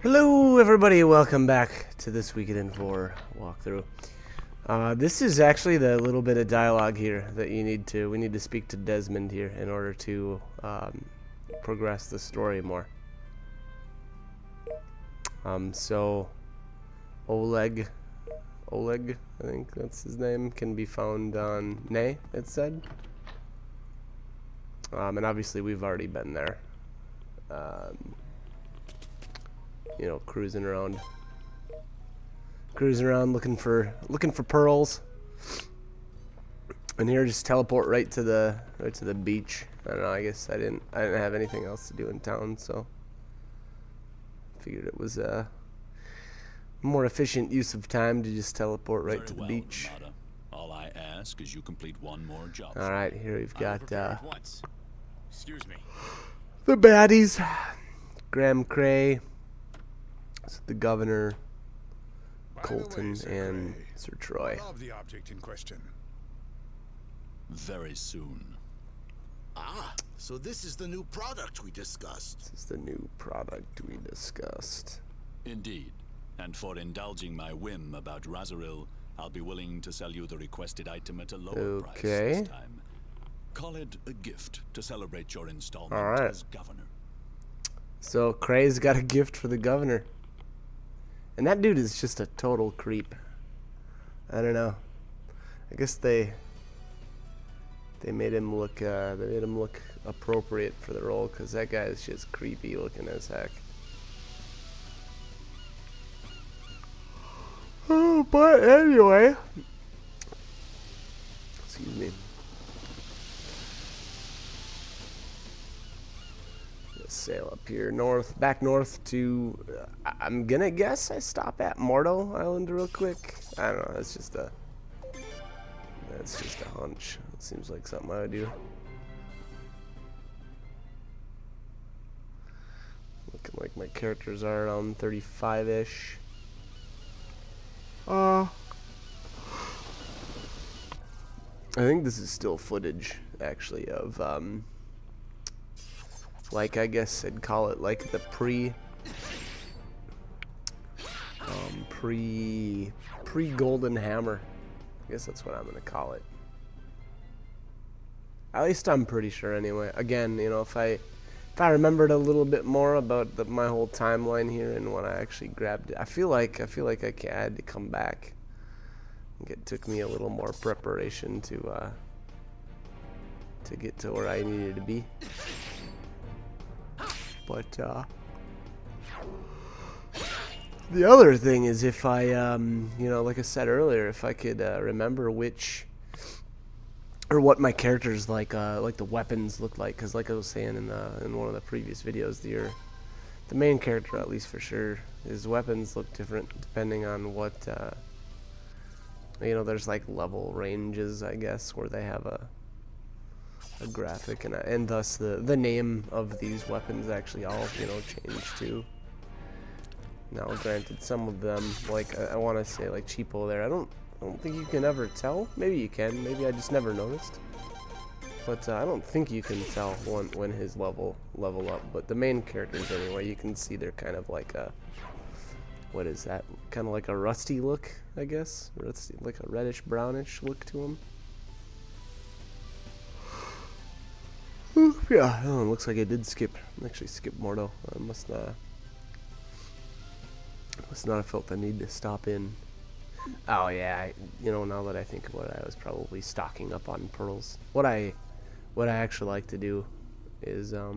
Hello everybody, welcome back to this Suikoden 4 walkthrough. This is actually the little bit of dialogue here that we need to speak to Desmond here in order to progress the story more. So Oleg, I think that's his name, can be found on Nay, it said. And obviously we've already been there. You know, cruising around looking for pearls. And here, just teleport right to the beach. I don't know, I guess I didn't have anything else to do in town, so figured it was a more efficient use of time to just teleport right to the beach. Armada. All I ask is you complete one more job. All right, here we've got Excuse me. the baddies. Graham Cray, the governor, Colton, and Sir Troy. Of the object in question. Very soon. Ah, so this is the new product we discussed. This is the new product we discussed. Indeed. And for indulging my whim about Razoril, I'll be willing to sell you the requested item at a lower price this time. Call it a gift to celebrate your installment as governor. So Cray's got a gift for the governor. And that dude is just a total creep. I don't know. I guess they made him look appropriate for the role, because that guy is just creepy looking as heck. Oh, but anyway, excuse me. Let's sail up here back north to. I'm gonna guess I stop at Mordo Island real quick. I don't know. That's just a hunch. It seems like something I would do. Looking like my characters are around 35-ish. I think this is still footage, actually, of like, I guess I'd call it like the pre-Golden Hammer. I guess that's what I'm gonna call it. At least I'm pretty sure, anyway. Again, you know, if I remembered a little bit more about my whole timeline here and when I actually grabbed it, I feel like I had to come back. It took me a little more preparation to get to where I needed to be. But the other thing is, if I, you know, like I said earlier, if I could remember which or what my characters like the weapons look like, because like I was saying in one of the previous videos, the main character, at least for sure, his weapons look different depending on what you know. There's like level ranges, I guess, where they have a graphic, and thus the name of these weapons actually all, you know, change too. Now, granted, some of them, like I want to say like cheapo there, I don't think you can ever tell. Maybe you can. Maybe I just never noticed. But I don't think you can tell when his level up. But the main characters, anyway, you can see they're kind of like a, what is that? Kind of like a rusty look, I guess. Rusty, like a reddish brownish look to them. Yeah, oh, it looks like I did actually skip Mordo. I must not have felt the need to stop in. Oh yeah, you know, now that I think about it, I was probably stocking up on pearls. What I actually like to do is, or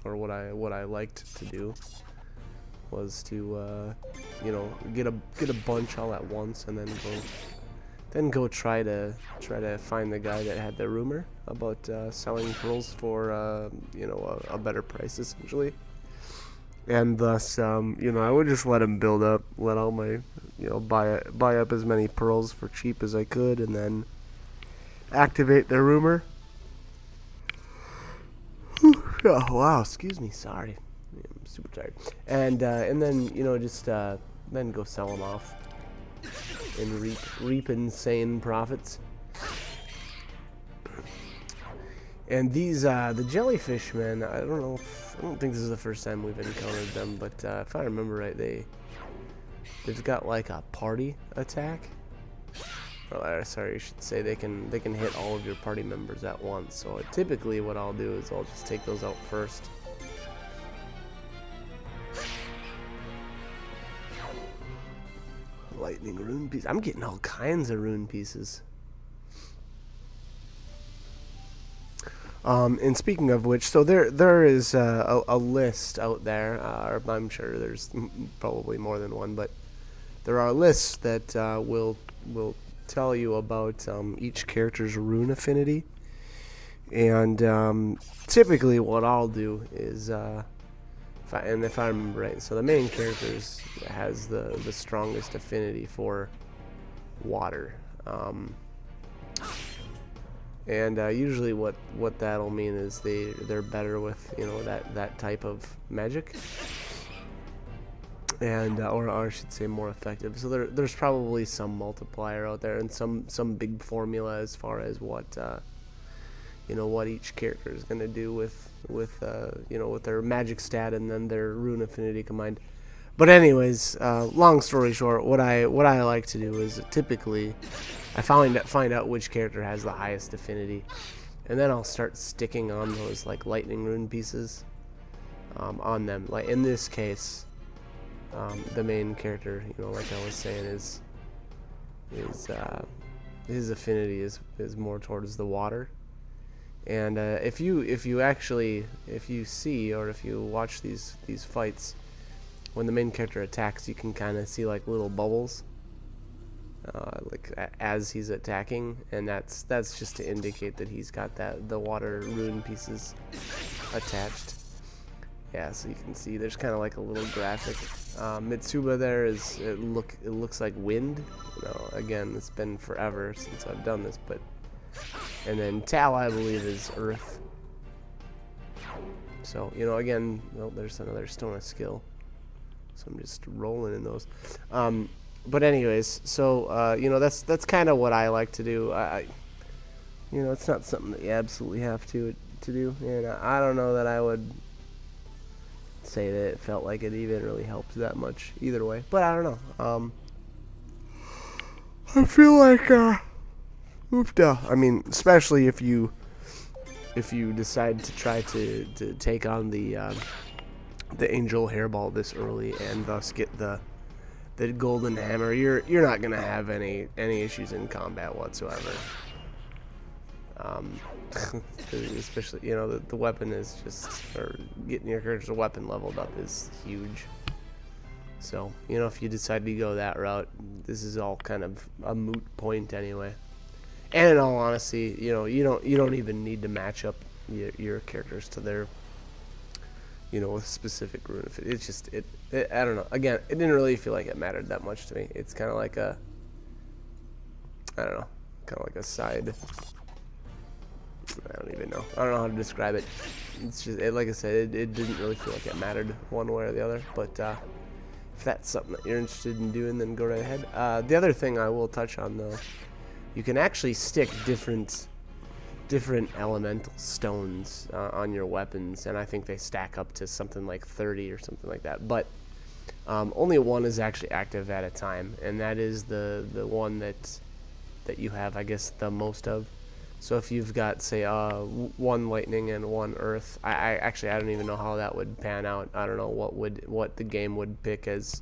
what I liked to do was to, you know, get a bunch all at once, and then go try to find the guy that had the rumor about selling pearls for, you know, a better price, essentially. And thus, you know, I would just let him build up, let all my, you know, buy up as many pearls for cheap as I could, and then activate the rumor. Oh, wow, excuse me, sorry, I'm super tired. And then, you know, just then go sell them off and reap insane profits. And these, the jellyfish men, I don't know, I don't think this is the first time we've encountered them, but if I remember right, they've got like a party attack. Or, sorry, you should say they can hit all of your party members at once. So typically what I'll do is I'll just take those out first. Lightning rune piece. I'm getting all kinds of rune pieces. And speaking of which, so there is a list out there. I'm sure there's probably more than one, but there are lists that will tell you about each character's rune affinity. And typically, what I'll do is, if I remember right, so the main character has the strongest affinity for water. And usually what that'll mean is they're better with, you know, that type of magic, and or I should say more effective. So there's probably some multiplier out there and some big formula as far as what you know, what each character is gonna do with you know, with their magic stat and then their rune affinity combined. But anyways, long story short, what I like to do is typically I find out which character has the highest affinity, and then I'll start sticking on those like lightning rune pieces on them. Like in this case, the main character, you know, like I was saying, is his affinity is more towards the water. And if you see or if you watch these fights, when the main character attacks, you can kind of see like little bubbles, like as he's attacking, and that's just to indicate that he's got the water rune pieces attached. Yeah, so you can see there's kind of like a little graphic. Mitsuba there it looks like wind. You know, again, it's been forever since I've done this, but and then Tal, I believe, is earth. So, you know, again, well, there's another stone of skill. So I'm just rolling in those. But anyways, so you know, that's kind of what I like to do. You know, it's not something that you absolutely have to do, and I don't know that I would say that it felt like it even really helped that much either way. But I don't know. I feel like I mean, especially if you decide to try to take on the angel hairball this early and thus get the golden hammer, you're not gonna have any issues in combat whatsoever. Especially, you know, the weapon is just, or getting your character's weapon leveled up is huge. So, you know, if you decide to go that route, this is all kind of a moot point anyway. And in all honesty, you know, you don't even need to match up your characters to their, you know, with specific rune. It's just it I don't know. Again, it didn't really feel like it mattered that much to me. It's kind of like a, I don't know, kind of like a side. I don't even know. I don't know how to describe it. It's just, like I said, it didn't really feel like it mattered one way or the other. But if that's something that you're interested in doing, then go right ahead. The other thing I will touch on, though, you can actually stick different elemental stones on your weapons, and I think they stack up to something like 30 or something like that. But only one is actually active at a time, and that is the one that you have, I guess, the most of. So if you've got, say, one lightning and one earth, I don't even know how that would pan out. I don't know what the game would pick as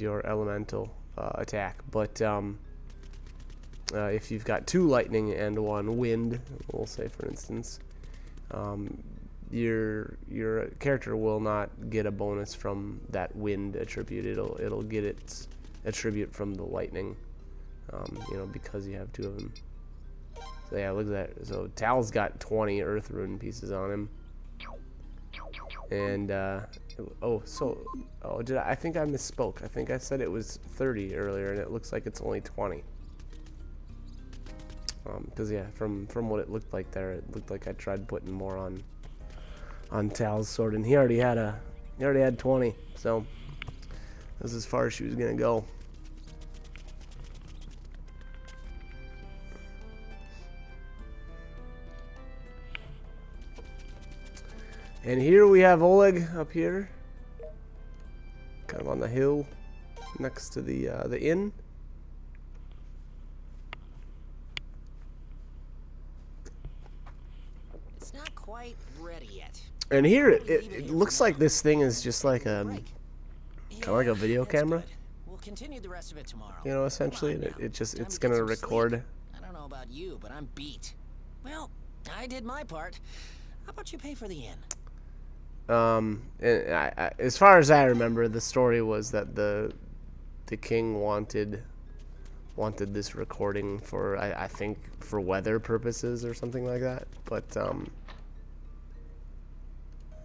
your elemental attack. But if you've got two lightning and one wind, we'll say for instance, your character will not get a bonus from that wind attribute. It'll get its attribute from the lightning, you know, because you have two of them. So yeah, look at that. So Tal's got 20 earth rune pieces on him. And I think I misspoke. I think I said it was 30 earlier, and it looks like it's only 20. Because yeah, from what it looked like there, it looked like I tried putting more on Tal's sword, and he already had 20. So that's as far as she was gonna go. And here we have Oleg up here, kind of on the hill next to the inn. It's not quite ready yet. And here it looks like this thing is just like kind of like a video camera. We'll continue the rest of it tomorrow. You know, essentially, it's gonna record. I don't know about you, but I'm beat. Well, I did my part. How about you pay for the inn? And as far as I remember, the story was that the king wanted this recording for I think for weather purposes or something like that. But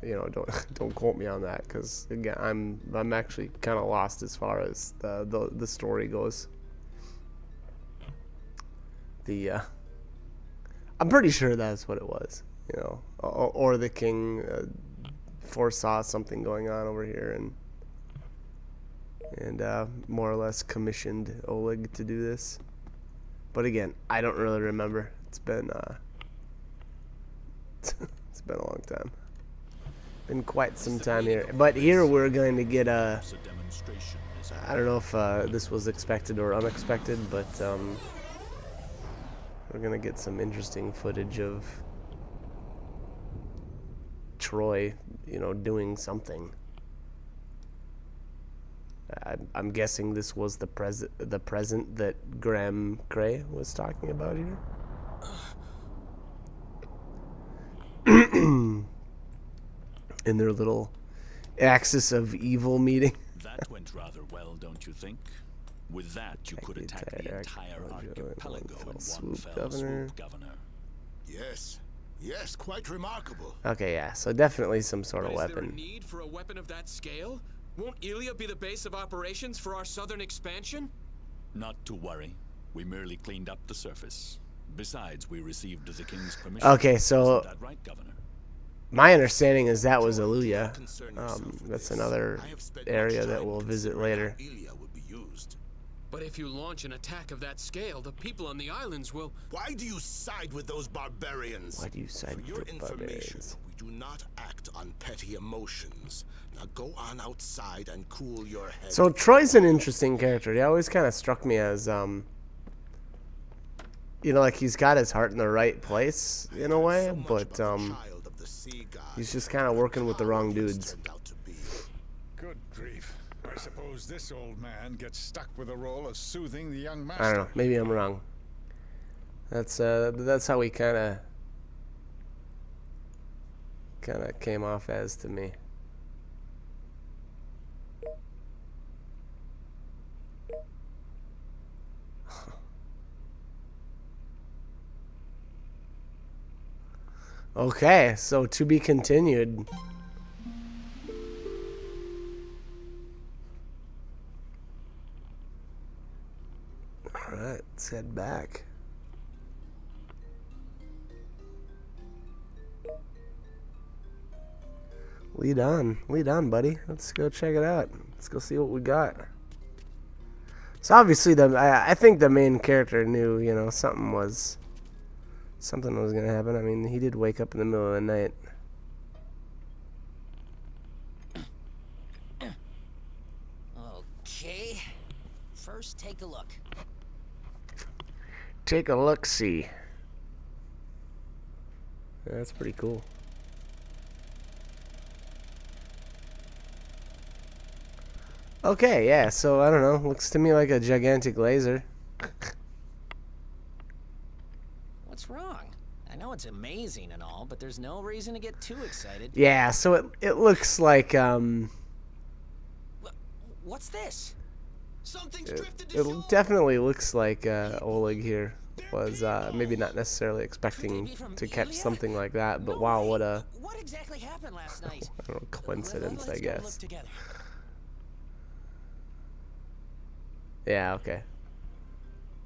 you know, don't quote me on that, because again, I'm actually kind of lost as far as the story goes. I'm pretty sure that's what it was, you know, or the king foresaw something going on over here and more or less commissioned Oleg to do this. But again, I don't really remember. It's been it's been a long time. Been quite some time here. But here we're going to get I don't know if this was expected or unexpected, but we're gonna get some interesting footage of Troy, you know, doing something. I'm guessing this was the present that Graham Gray was talking about here. In their little axis of evil meeting. That went rather well, don't you think? With that, you could attack the entire archipelago in one fell swoop, Governor. Yes. Yes, quite remarkable. Okay, yeah, so definitely some sort of Is there a weapon. need for a weapon of that scale? Won't Ilia be the base of operations for our southern expansion? Not to worry. We merely cleaned up the surface. Besides, we received the king's permission. Okay, so Isn't that right, Governor? my understanding is that was Aluya. That's another area that we'll visit later. But if you launch an attack of that scale, the people on the islands will... Why do you side with those barbarians? Why do you side with For your the information, barbarians? we do not act on petty emotions. Now go on outside and cool your head. So Troy's an interesting character. He always kind of struck me as, you know, like he's got his heart in the right place in a way, but he's just kind of working with the wrong dudes. Good grief. I suppose this old man gets stuck with the role of soothing the young master. I don't know. Maybe I'm wrong. That's how he kind of came off as to me. Okay, so to be continued. Alright, let's head back. Lead on, buddy. Let's go check it out. Let's go see what we got. So obviously, I think the main character knew, you know, something was gonna happen. I mean, he did wake up in the middle of the night. Okay. First, take a look. Take a look-see. That's pretty cool. Okay, yeah, so I don't know. Looks to me like a gigantic laser. What's wrong? I know it's amazing and all, but there's no reason to get too excited. Yeah, so it looks like What's this? Something's drifted to it shore. definitely looks like Oleg here was maybe not necessarily expecting to catch something like that, but wow, what a What exactly happened last night? I don't know, coincidence, I Let's go guess. look together. Yeah, okay.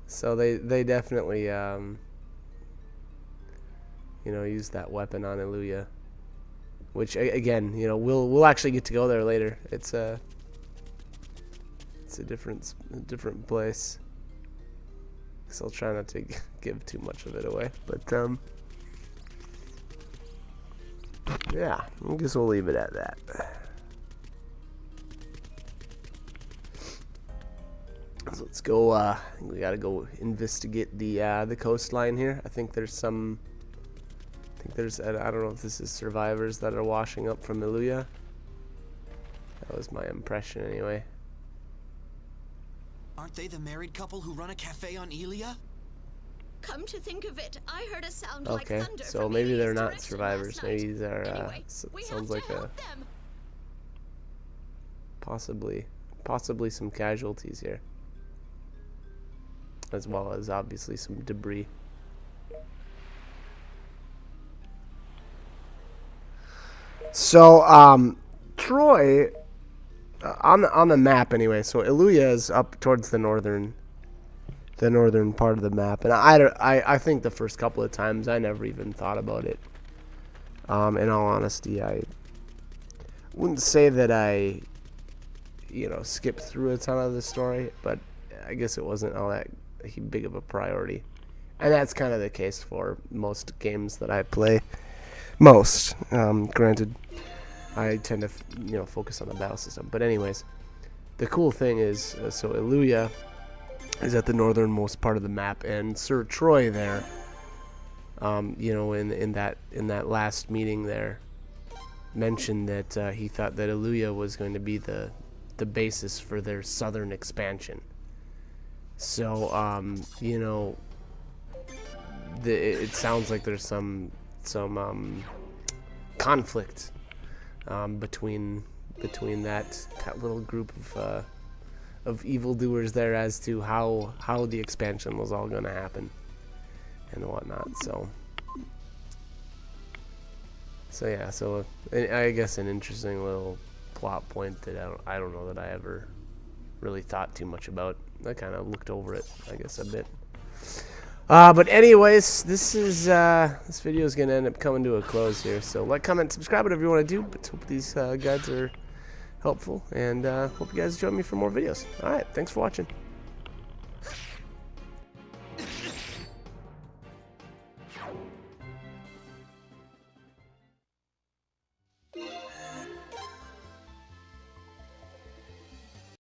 So they definitely you know, use that weapon on Iluya, which again, you know, we'll actually get to go there later. It's a different place. So I'll try not to give too much of it away, but yeah, I guess we'll leave it at that. So let's go. I think we gotta go investigate the coastline here. I think there's some. I think there's. I don't know if this is survivors that are washing up from Iluya. That was my impression, anyway. Aren't they the married couple who run a cafe on Elia? Come to think of it, I heard a sound like Okay, thunder so from maybe they're Elia's not direction survivors. last night. Maybe they're. Anyway, we sounds have like to a help them. possibly some casualties here, as well as obviously some debris. So, Troy, on the map anyway. So Iluya is up towards the northern part of the map, and I think the first couple of times I never even thought about it. In all honesty, I wouldn't say that I, skipped through a ton of the story, but I guess it wasn't all that big of a priority, and that's kind of the case for most games that I play. Granted, I tend to focus on the battle system, but anyways, the cool thing is, so Iluya is at the northernmost part of the map, and Sir Troy there, in that last meeting there, mentioned that he thought that Iluya was going to be the basis for their southern expansion. So it sounds like there's some conflict between that little group of evildoers there as to how the expansion was all going to happen and whatnot. So yeah, so I guess an interesting little plot point that I don't know that I ever really thought too much about. I kind of looked over it, I guess, a bit. But anyways, this video is gonna end up coming to a close here. So like, comment, subscribe, whatever you want to do. But hope these guides are helpful, and hope you guys join me for more videos. All right, thanks for watching.